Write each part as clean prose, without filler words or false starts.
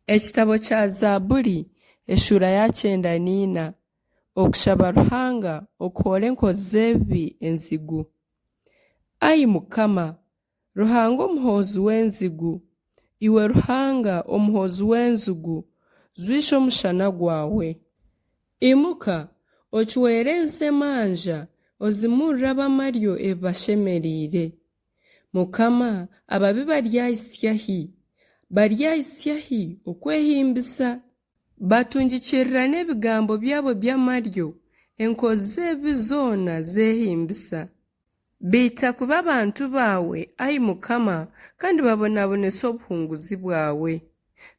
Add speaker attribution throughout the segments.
Speaker 1: Ekitabo kya Zaaburi eshura ya 94 okushaba Ruhanga okuhora enkozi z'ebibi enzigu. Ai Mukama, Ruhanga omuhoozi w'enzigu, iwe Ruhanga omuhoozi w'enzigu, zwisha omushana gwawe. Imuka okiweere ensi emanja, ozimurire abamaryo ebibashemeriire. Mukama, ababi baryahisyahi okwehimbisa, batungikirira n'ebigambo byabo by'amaryo, enkozi z'ebibi zoona zehimbisa. Biita kuba abantu baawe, ai Mukama, kandi babonabonesa obuhunguzi bwawe.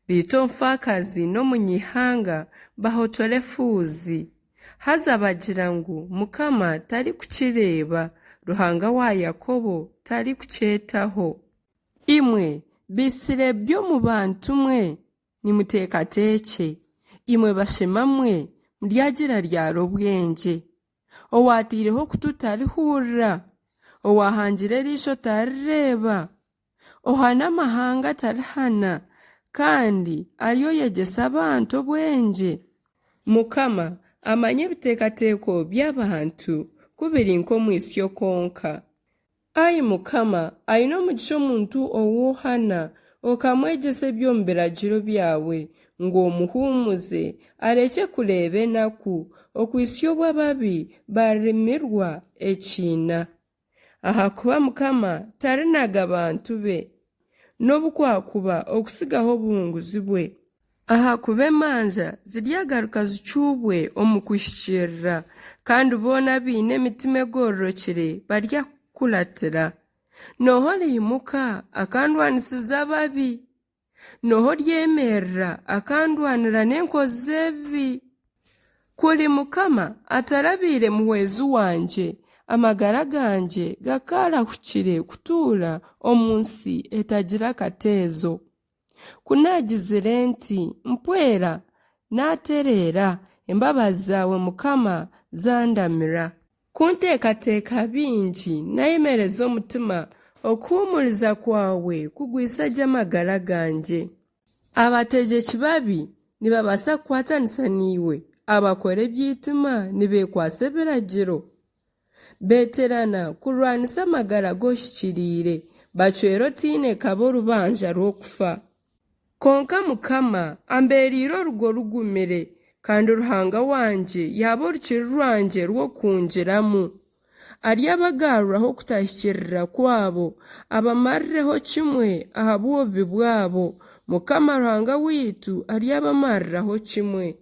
Speaker 1: Biita omufakazi n'omunyihanga bahotore fuuzi. Haza bagira ngu Mukama tari kukireeba, Ruhanga wa Yakobo tari kukyetaho. Imwe bisire by'omu bantu mwe nimuteekateeke, imwe bashema mwe muryagira ryara obwenge. Owatiireho okutu tarihurira, owahangira eriisho tarireeba, ohana amahanga tarihana, kandi ariyo yegyesa abantu obwenge. Mukama amanye ebiteekateeko by'abantu kubiri nk'omwisyo konka. Ai Mukama, aine omugisha omuntu owoohana okamwegyesa eby'omu biragiro byawe, ng'omuhuumuze areke kureeba enaku, okwisya obw'ababi barimirwa ekiina. Ahakuba Mukama tarinaga abantu be, n'obukwakuba okusigaho obuhunguzi bwe. Ahakuba emanja ziryagaruka zicuubwe omu kwishikirira, kandi boona baine emitima egororokire baryakukuratira. Noho riimuka akandwanisiza ababi, noho ryemerera akandwanira n'enkozi z'ebibi. Kuri Mukama atarabiire muhwezi wanje, amagara ganje gakarahukire kutuura omu nsi etagira kateezo. Kunagizire nti mpwera natereera, embabazi zawe Mukama zandamira. Kunteekateeka bingi nayemereza omutima, okuhumuriza kwawe kugwisa gye amagara ganje. Abategyeki babi nibabaasa kukwatanisa niiwe, abakora eby'itima nibeekwasa ebiragiro. Beeterana kurwanisa amagara goshikiriire, bacwera otiine kaba orubanja rw'okufa. Konka Mukama amberiire orugo rugumire, kandi Ruhanga wanje yaba orukiri rwanje rw'okungiramu. Aryabagaruraho okutahikirira kwabo, abamarireho kimwe aha bwobubi bwabo. Mukama Ruhanga wiitu aryabamariraho kimwe.